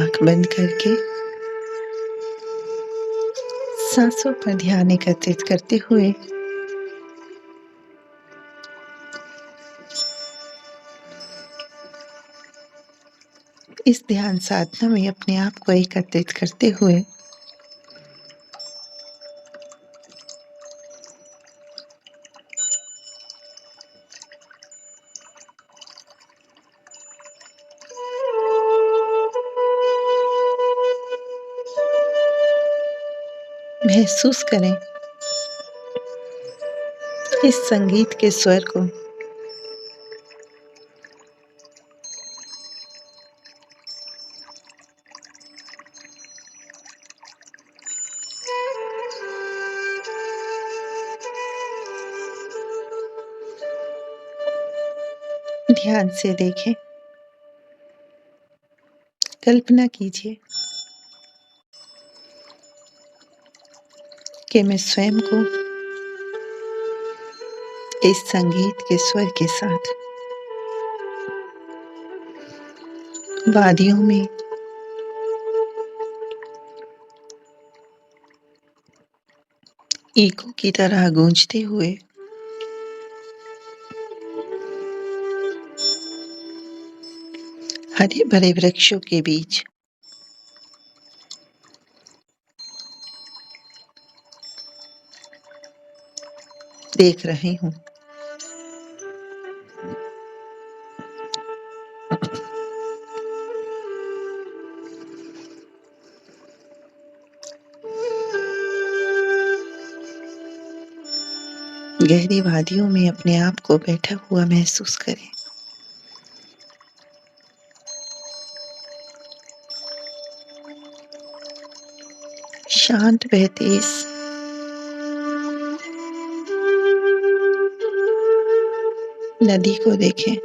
आँख बंद करके सांसों पर ध्यान एकत्रित करते हुए इस ध्यान साधना में अपने आप को एकत्रित करते हुए महसूस करें इस संगीत के स्वर को। ध्यान से देखें। कल्पना कीजिए कि मैं स्वयं को इस संगीत के स्वर के साथ वादियों में ईको की तरह गूंजते हुए हरे भरे वृक्षों के बीच देख रही हूँ। गहरी वादियों में अपने आप को बैठा हुआ महसूस करें। शांत बहती इस नदी को देखें।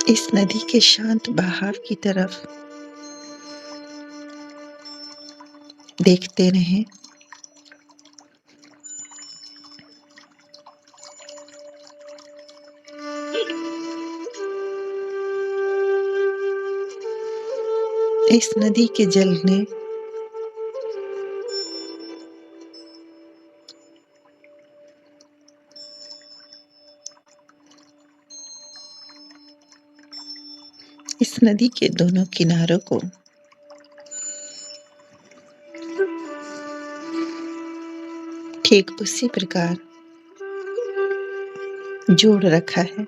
इस नदी के शांत बहाव की तरफ देखते रहें। इस नदी के जल ने इस नदी के दोनों किनारों को ठीक उसी प्रकार जोड़ रखा है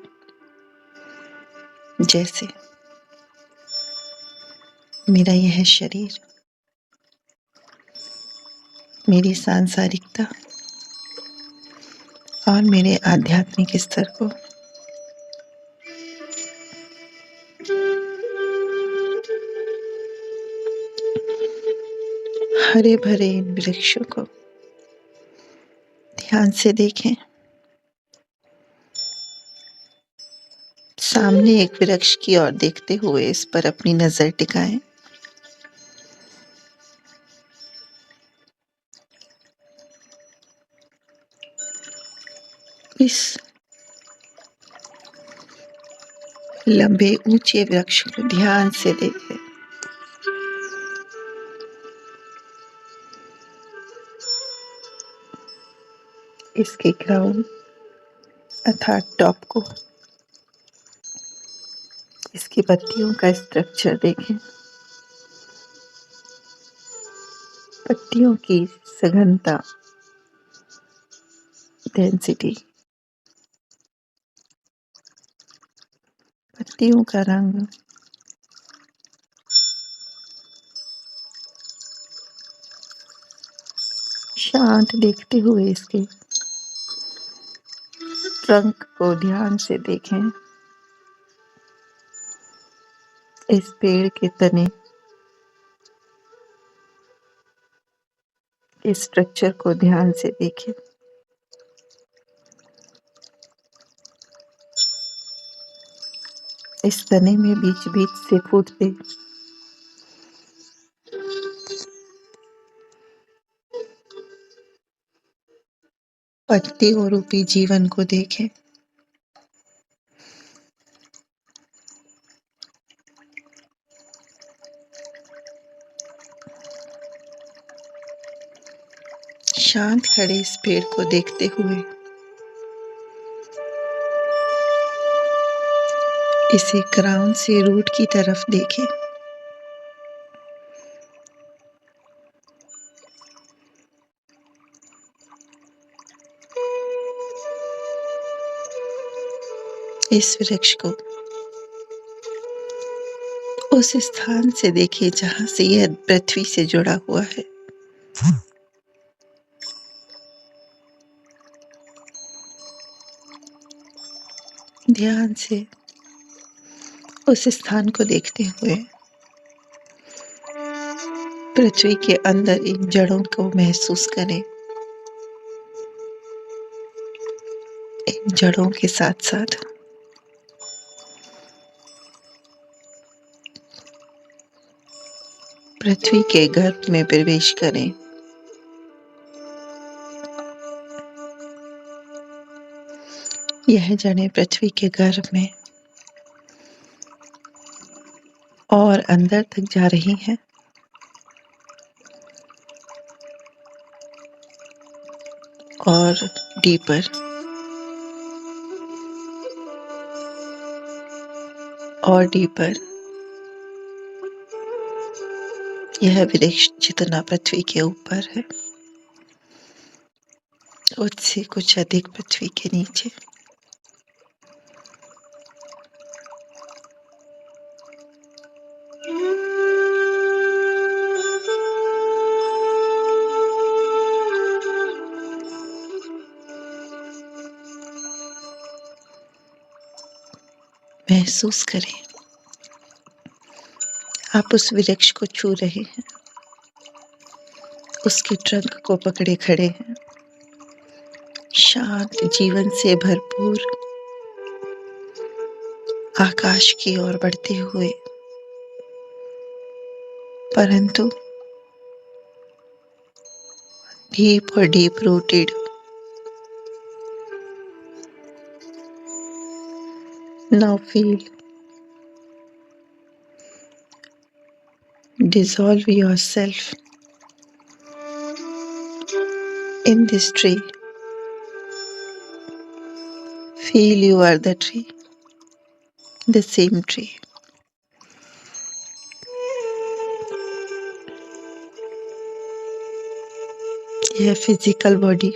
जैसे मेरा यह शरीर मेरी सांसारिकता और मेरे आध्यात्मिक स्तर को हरे भरे इन वृक्षों को ध्यान से देखें। सामने एक वृक्ष की ओर देखते हुए इस पर अपनी नजर टिकाएं। इस लंबे ऊंचे वृक्ष को ध्यान से देखें। इसके क्राउन अर्थात टॉप को, इसकी पत्तियों का स्ट्रक्चर देखें। पत्तियों की सघनता, डेंसिटी, पत्तियों का रंग, शांत देखते हुए इसके ट्रंक को ध्यान से देखें। इस पेड़ के तने के स्ट्रक्चर को ध्यान से देखें। इस तने में बीच बीच से फूटते पत्तियों रूपी जीवन को देखें। शांत खड़े इस पेड़ को देखते हुए इसे क्राउन से रूट की तरफ देखें। इस वृक्ष को उस स्थान से देखिए जहां से यह पृथ्वी से जुड़ा हुआ है। ध्यान से उस स्थान को देखते हुए पृथ्वी के अंदर इन जड़ों को महसूस करें। इन जड़ों के साथ साथ पृथ्वी के गर्भ में प्रवेश करें। यह जड़ें पृथ्वी के गर्भ में और अंदर तक जा रही हैं और डीपर और डीपर। यह वृक्ष जितना पृथ्वी के ऊपर है उससे कुछ अधिक पृथ्वी के नीचे। महसूस करें आप उस वृक्ष को छू रहे हैं, उसके ट्रंक को पकड़े खड़े हैं, शांत जीवन से भरपूर आकाश की ओर बढ़ते हुए, परंतु डीप और deep rooted. Now feel, dissolve yourself in this tree. Feel you are the tree, the same tree. यह फिजिकल बॉडी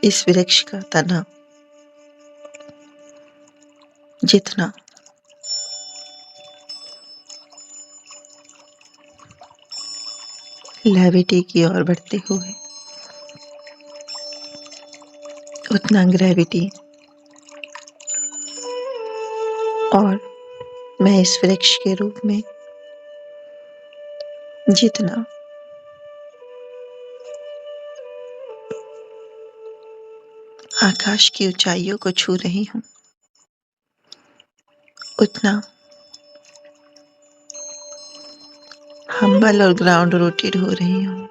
इस वृक्ष का तना जितना लेविटी की ओर बढ़ते हुए उतना ग्रेविटी और मैं इस वृक्ष के रूप में जितना आकाश की ऊंचाइयों को छू रही हूँ उतना हम्बल और ग्राउंड रूटेड हो रही हूँ।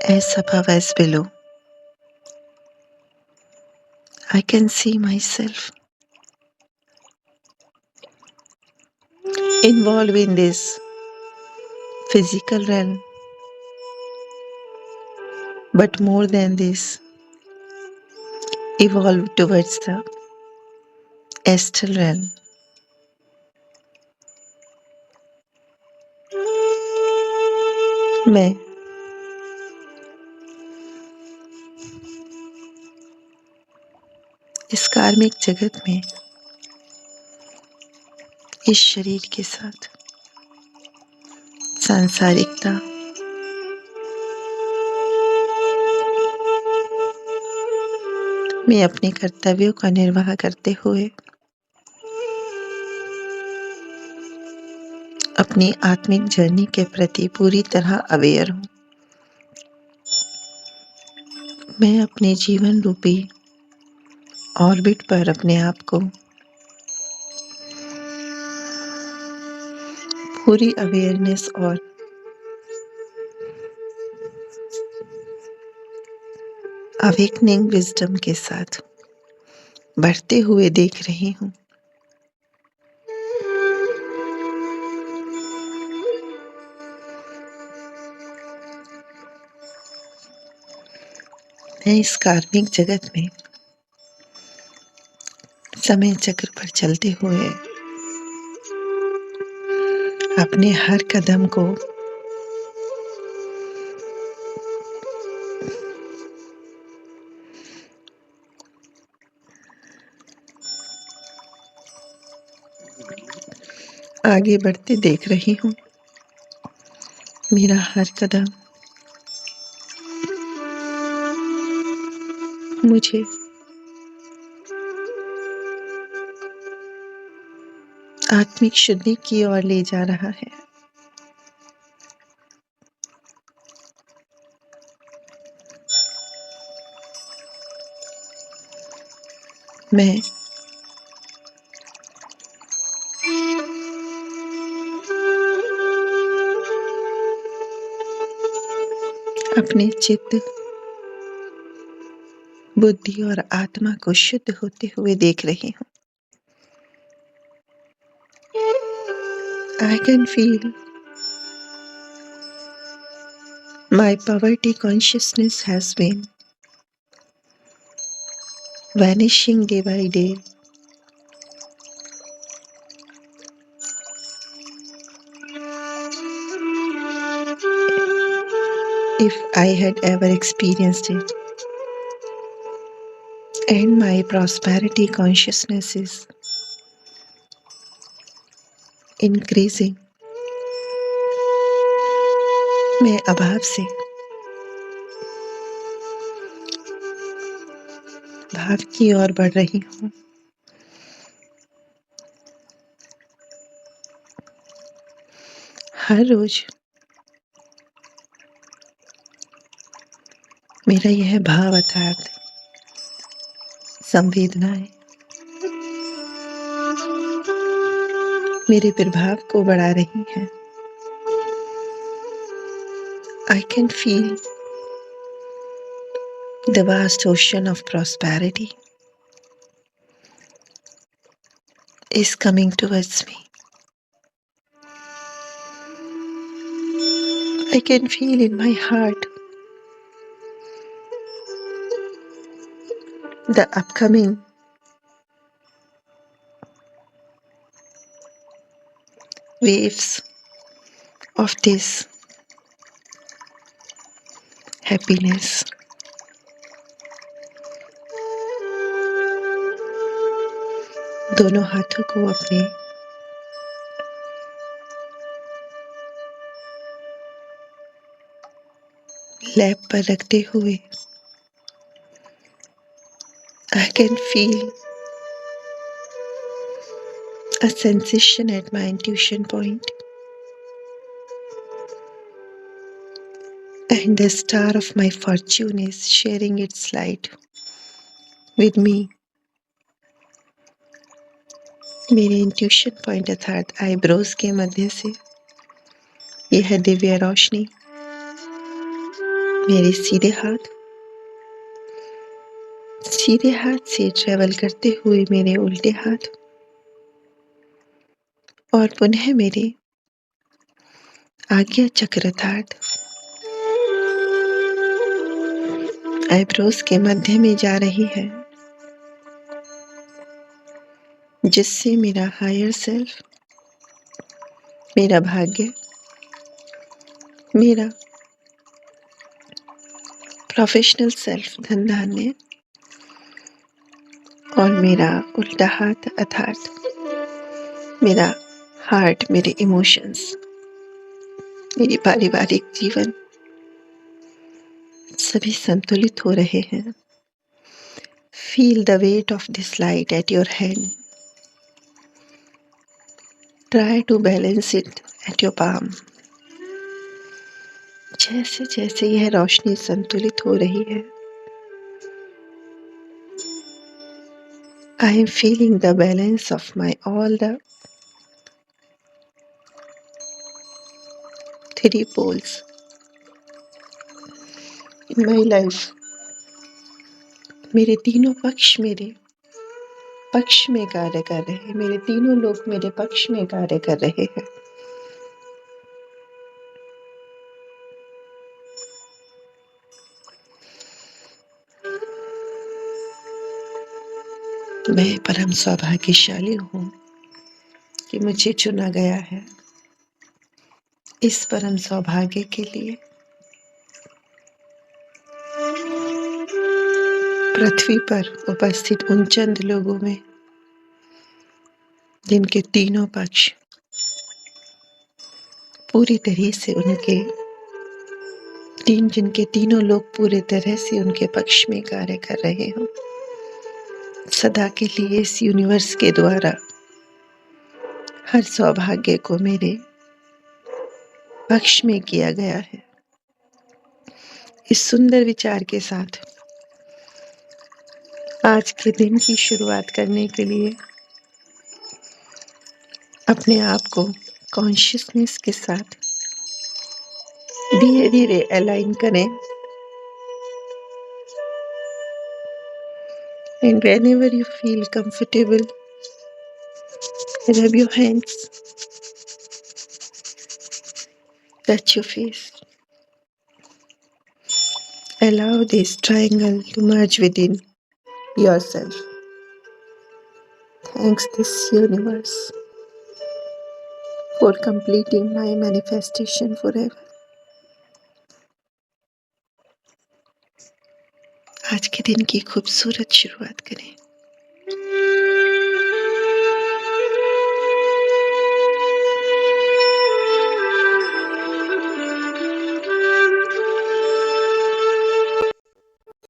As above as below, I can see myself involved in this physical realm, but more than this, evolve towards the astral realm. मैं इस कार्मिक जगत में इस शरीर के साथ सांसारिकता में अपने कर्तव्यों का निर्वाह करते हुए अपनी आत्मिक जर्नी के प्रति पूरी तरह अवेयर हूँ। मैं अपने जीवन रूपी ऑर्बिट पर अपने आप को पूरी अवेयरनेस और अवेकनिंग विजडम के साथ बढ़ते हुए देख रही हूँ। मैं इस कार्मिक जगत में समय चक्र पर चलते हुए अपने हर कदम को आगे बढ़ते देख रही हूँ। मेरा हर कदम मुझे आत्मिक शुद्धि की ओर ले जा रहा है। मैं अपने चित्त, बुद्धि और आत्मा को शुद्ध होते हुए देख रही हूँ। I can feel my poverty consciousness has been vanishing day by day. If I had ever experienced it, and my prosperity consciousness is increasing. मैं अभाव से भाव की ओर बढ़ रही हूँ। हर रोज मेरा यह भाव अर्थात संवेदनाएं मेरे प्रभाव को बढ़ा रही हैं। I can feel the vast ocean of prosperity is coming towards me. I can feel in my heart the upcoming waves of this happiness. दोनों हाथों को अपने लैब पर रखते हुए I can feel a sensation at my intuition point, and the star of my fortune is sharing its light with me. मेरे intuition point अर्थात eyebrows के मध्य से यह दिव्य रोशनी मेरे सीधे हाथ से ट्रेवल करते हुए मेरे उल्टे हाथ और पुनः मेरे आज्ञा चक्र अर्थात आईब्रोज के मध्य में जा रही है, जिससे मेरा हायर सेल्फ, मेरा भाग्य, मेरा प्रोफेशनल सेल्फ धन धान्य और मेरा उल्टा हाथ अर्थात मेरा हार्ट, मेरे इमोशंस, मेरी पारिवारिक जीवन सभी संतुलित हो रहे हैं। Feel the weight of this light at your hand. Try to balance it at your palm. जैसे जैसे यह रोशनी संतुलित हो रही है, I am feeling the balance of my all the three poles in my life. मेरे तीनों पक्ष मेरे पक्ष में कार्य कर रहे हैं, मेरे तीनों लोग मेरे पक्ष में कार्य कर रहे हैं। मैं परम सौभाग्यशाली हूँ कि मुझे चुना गया है इस परम सौभाग्य के लिए। पृथ्वी पर उपस्थित उन चंद लोगों में जिनके तीनों पक्ष पूरी तरह से जिनके तीनों लोग पूरे तरह से उनके पक्ष में कार्य कर रहे हो, सदा के लिए इस यूनिवर्स के द्वारा हर सौभाग्य को मेरे पक्ष में किया गया है। इस सुंदर विचार के साथ आज के दिन की शुरुआत करने के लिए अपने आप को कॉन्शियसनेस के साथ धीरे धीरे अलाइन करें। And whenever you feel comfortable, rub your hands, touch your face. Allow this triangle to merge within yourself. Thanks this universe for completing my manifestation forever. आज के दिन की खूबसूरत शुरुआत करें।